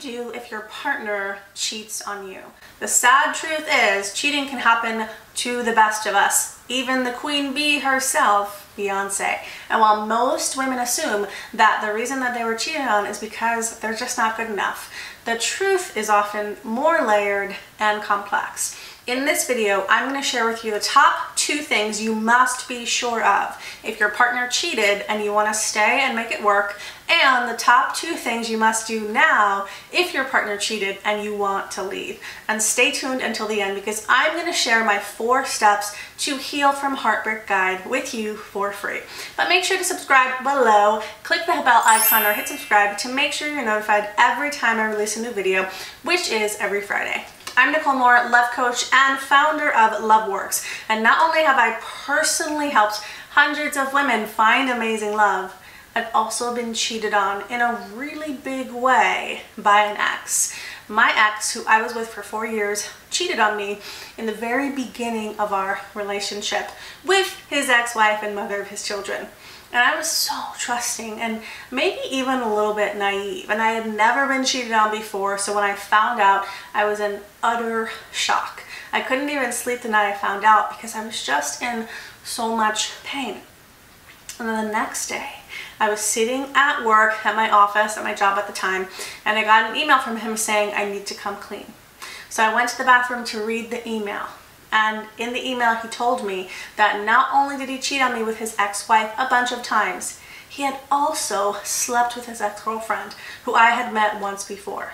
do if your partner cheats on you? The sad truth is, cheating can happen to the best of us, even the queen bee herself, Beyonce. And while most women assume that the reason that they were cheated on is because they're just not good enough, the truth is often more layered and complex. In this video, I'm going to share with you the top 2 things you must be sure of if your partner cheated and you want to stay and make it work, and the top 2 things you must do now if your partner cheated and you want to leave. And stay tuned until the end because I'm going to share my 4 steps to heal from heartbreak guide with you for free. But make sure to subscribe below, click the bell icon or hit subscribe to make sure you're notified every time I release a new video, which is every Friday. I'm Nicole Moore, love coach and founder of LoveWorks. And not only have I personally helped hundreds of women find amazing love, I've also been cheated on in a really big way by an ex. My ex, who I was with for 4 years, cheated on me in the very beginning of our relationship with his ex-wife and mother of his children. And I was so trusting and maybe even a little bit naive. And I had never been cheated on before, so when I found out, I was in utter shock. I couldn't even sleep the night I found out because I was just in so much pain. And then the next day, I was sitting at work at my office, at my job at the time, and I got an email from him saying I need to come clean. So I went to the bathroom to read the email. And in the email, he told me that not only did he cheat on me with his ex-wife a bunch of times, he had also slept with his ex-girlfriend, who I had met once before.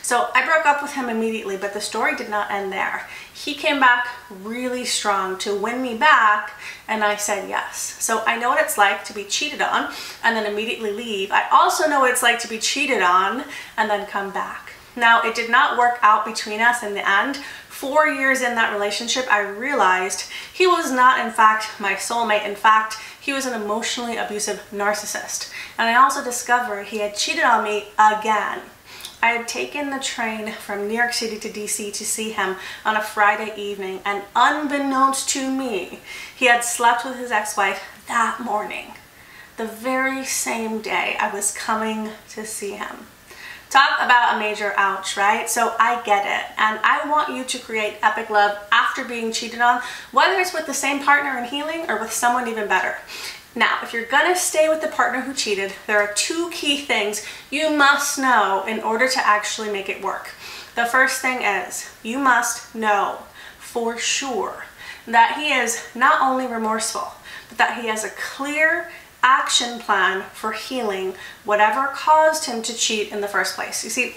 So I broke up with him immediately, but the story did not end there. He came back really strong to win me back, and I said yes. So I know what it's like to be cheated on and then immediately leave. I also know what it's like to be cheated on and then come back. Now, it did not work out between us in the end. 4 years in that relationship, I realized he was not, in fact, my soulmate. In fact, he was an emotionally abusive narcissist. And I also discovered he had cheated on me again. I had taken the train from New York City to DC to see him on a Friday evening, and unbeknownst to me, he had slept with his ex-wife that morning, the very same day I was coming to see him. Talk about a major ouch, right? So I get it, and I want you to create epic love after being cheated on, whether it's with the same partner in healing or with someone even better. Now, if you're gonna stay with the partner who cheated, there are 2 key things you must know in order to actually make it work. The first thing is, you must know for sure that he is not only remorseful, but that he has a clear action plan for healing whatever caused him to cheat in the first place. You see,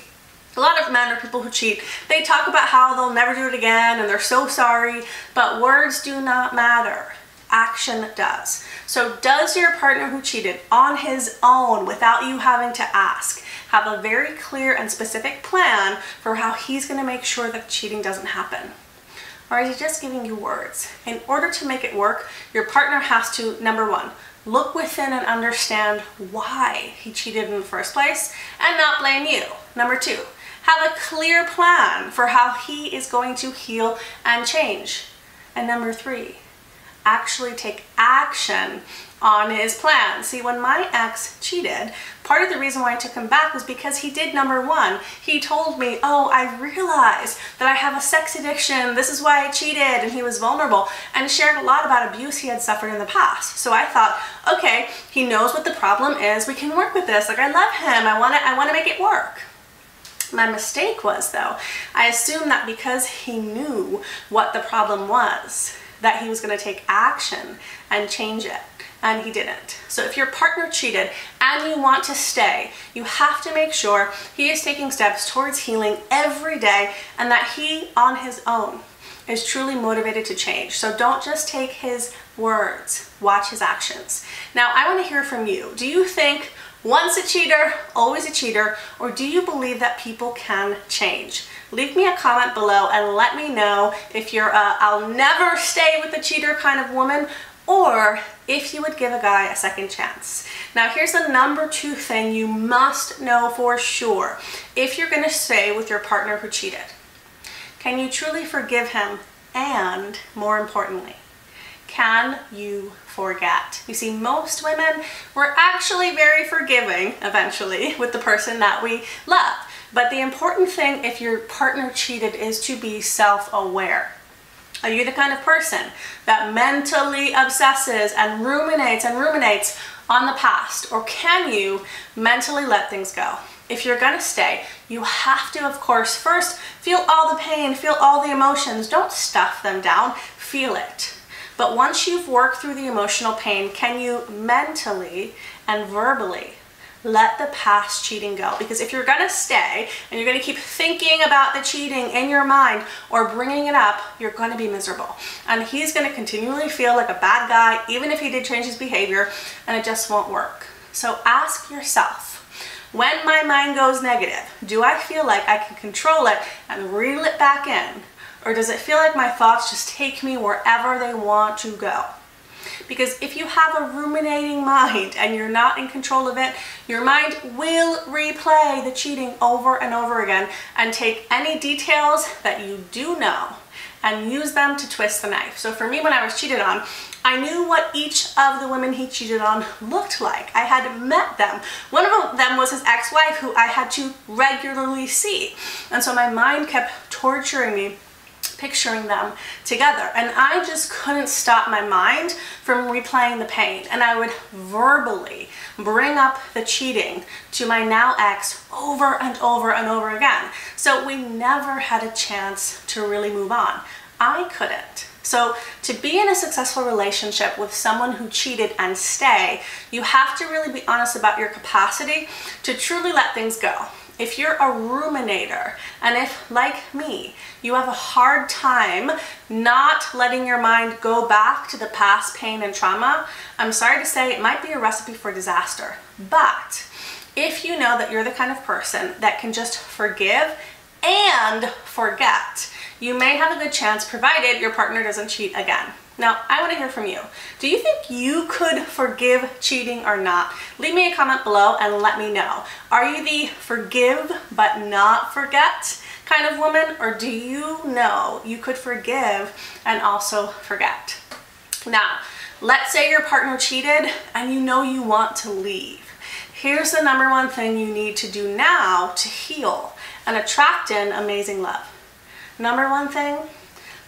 a lot of men or people who cheat, they talk about how they'll never do it again and they're so sorry, but words do not matter. Action does. So does your partner who cheated on his own without you having to ask have a very clear and specific plan for how he's going to make sure that cheating doesn't happen? Or is he just giving you words? In order to make it work, your partner has to, number 1, look within and understand why he cheated in the first place and not blame you. Number 2, have a clear plan for how he is going to heal and change. And number 3, actually take action on his plan. See, when my ex cheated, part of the reason why I took him back was because he did number 1. He told me, oh, I realized that I have a sex addiction. This is why I cheated. And he was vulnerable and shared a lot about abuse he had suffered in the past. So I thought, okay, he knows what the problem is. We can work with this. Like, I love him. I want to make it work. My mistake was, though, I assumed that because he knew what the problem was, that he was going to take action and change it, and he didn't. So if your partner cheated and you want to stay, you have to make sure he is taking steps towards healing every day and that he on his own is truly motivated to change. So don't just take his words, watch his actions. Now, I want to hear from you. Do you think once a cheater, always a cheater, or do you believe that people can change? Leave me a comment below and let me know if you're a I'll never stay with a cheater kind of woman, or if you would give a guy a second chance. Now, here's the number 2 thing you must know for sure if you're gonna stay with your partner who cheated. Can you truly forgive him? And more importantly, can you forget? You see, most women, we're actually very forgiving eventually with the person that we love. But the important thing if your partner cheated is to be self-aware. Are you the kind of person that mentally obsesses and ruminates on the past? Or can you mentally let things go? If you're gonna stay, you have to, of course, first feel all the pain, feel all the emotions. Don't stuff them down, feel it. But once you've worked through the emotional pain, can you mentally and verbally let the past cheating go? Because if you're gonna stay and you're gonna keep thinking about the cheating in your mind or bringing it up, you're gonna be miserable. And he's gonna continually feel like a bad guy, even if he did change his behavior, and it just won't work. So ask yourself, when my mind goes negative, do I feel like I can control it and reel it back in? Or does it feel like my thoughts just take me wherever they want to go? Because if you have a ruminating mind and you're not in control of it, your mind will replay the cheating over and over again and take any details that you do know and use them to twist the knife. So for me, when I was cheated on, I knew what each of the women he cheated on looked like. I had met them. One of them was his ex-wife, who I had to regularly see. And so my mind kept torturing me, picturing them together, and I just couldn't stop my mind from replaying the pain. And I would verbally bring up the cheating to my now ex over and over and over again. So we never had a chance to really move on. I couldn't. So to be in a successful relationship with someone who cheated and stay, you have to really be honest about your capacity to truly let things go. If you're a ruminator, and if, like me, you have a hard time not letting your mind go back to the past pain and trauma, I'm sorry to say it might be a recipe for disaster. But if you know that you're the kind of person that can just forgive and forget, you may have a good chance, provided your partner doesn't cheat again. Now, I want to hear from you. Do you think you could forgive cheating or not? Leave me a comment below and let me know. Are you the forgive but not forget kind of woman, or do you know you could forgive and also forget? Now, let's say your partner cheated and you know you want to leave. Here's the number one thing you need to do now to heal and attract in amazing love. Number one thing,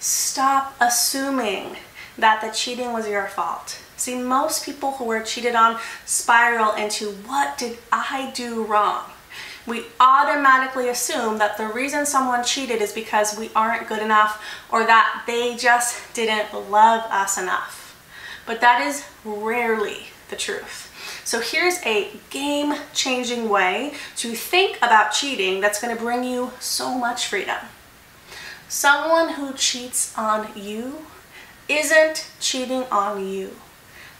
stop assuming that the cheating was your fault. See, most people who were cheated on spiral into, what did I do wrong? We automatically assume that the reason someone cheated is because we aren't good enough, or that they just didn't love us enough. But that is rarely the truth. So here's a game-changing way to think about cheating that's going to bring you so much freedom. Someone who cheats on you isn't cheating on you.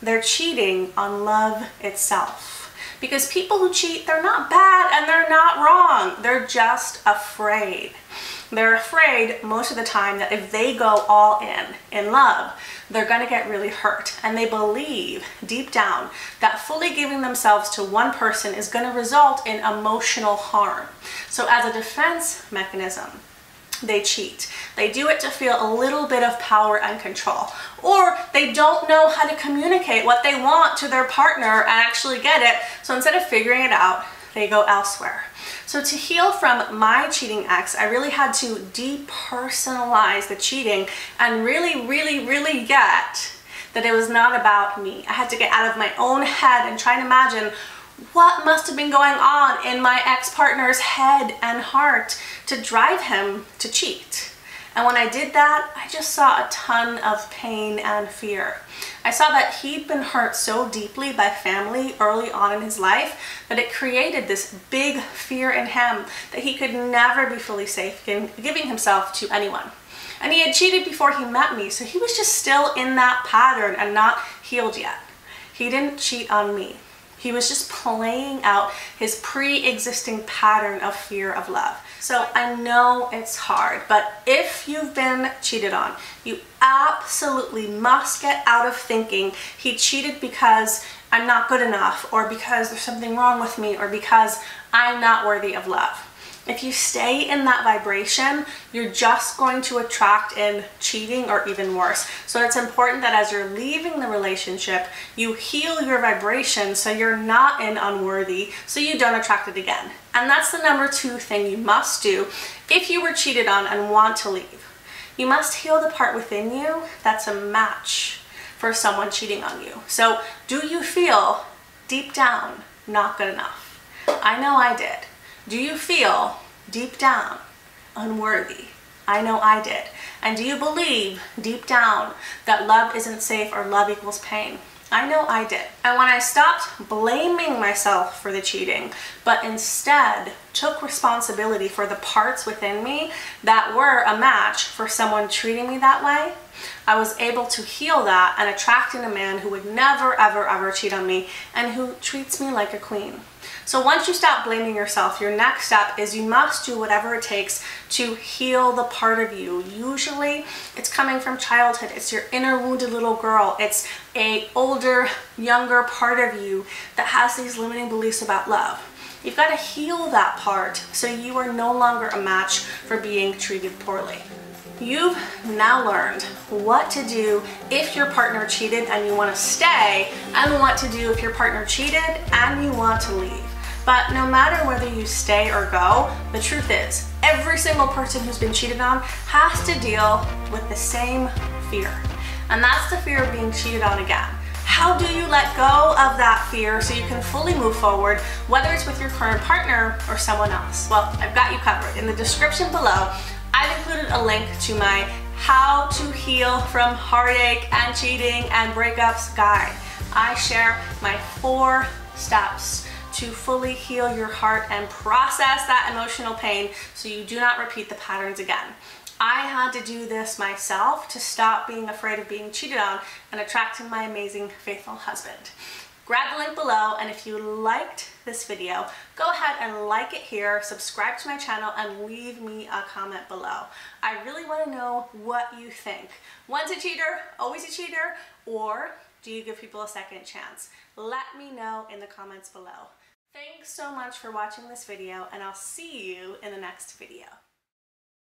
They're cheating on love itself. Because people who cheat, they're not bad and they're not wrong. They're just afraid. They're afraid most of the time that if they go all in love, they're gonna get really hurt. And they believe deep down that fully giving themselves to one person is gonna result in emotional harm. So as a defense mechanism, they cheat. They do it to feel a little bit of power and control. Or they don't know how to communicate what they want to their partner and actually get it. So instead of figuring it out, they go elsewhere. So to heal from my cheating ex, I really had to depersonalize the cheating and really get that it was not about me. I had to get out of my own head and try to imagine what must have been going on in my ex-partner's head and heart to drive him to cheat. And when I did that, I just saw a ton of pain and fear. I saw that he'd been hurt so deeply by family early on in his life that it created this big fear in him that he could never be fully safe in giving himself to anyone. And he had cheated before he met me, so he was just still in that pattern and not healed yet. He didn't cheat on me. He was just playing out his pre-existing pattern of fear of love. So I know it's hard, but if you've been cheated on, you absolutely must get out of thinking he cheated because I'm not good enough, or because there's something wrong with me, or because I'm not worthy of love. If you stay in that vibration, you're just going to attract in cheating or even worse. So it's important that as you're leaving the relationship, you heal your vibration so you're not in unworthy, so you don't attract it again. And that's the number 2 thing you must do if you were cheated on and want to leave. You must heal the part within you that's a match for someone cheating on you. So do you feel deep down not good enough? I know I did. Do you feel deep down unworthy? I know I did. And do you believe deep down that love isn't safe or love equals pain? I know I did. And when I stopped blaming myself for the cheating, but instead took responsibility for the parts within me that were a match for someone treating me that way, I was able to heal that and attract in a man who would never, ever, ever cheat on me and who treats me like a queen. So once you stop blaming yourself, your next step is you must do whatever it takes to heal the part of you. Usually it's coming from childhood. It's your inner wounded little girl. It's a older, younger part of you that has these limiting beliefs about love. You've got to heal that part so you are no longer a match for being treated poorly. You've now learned what to do if your partner cheated and you want to stay, and what to do if your partner cheated and you want to leave. But no matter whether you stay or go, the truth is, every single person who's been cheated on has to deal with the same fear. And that's the fear of being cheated on again. How do you let go of that fear so you can fully move forward, whether it's with your current partner or someone else? Well, I've got you covered. In the description below, I've included a link to my How to Heal from Heartache and Cheating and Breakups guide. I share my 4 steps to fully heal your heart and process that emotional pain so you do not repeat the patterns again. I had to do this myself to stop being afraid of being cheated on and attracting my amazing, faithful husband. Grab the link below, and if you liked this video, go ahead and like it here, subscribe to my channel, and leave me a comment below. I really want to know what you think. Once a cheater, always a cheater, or do you give people a second chance? Let me know in the comments below. Thanks so much for watching this video, and I'll see you in the next video.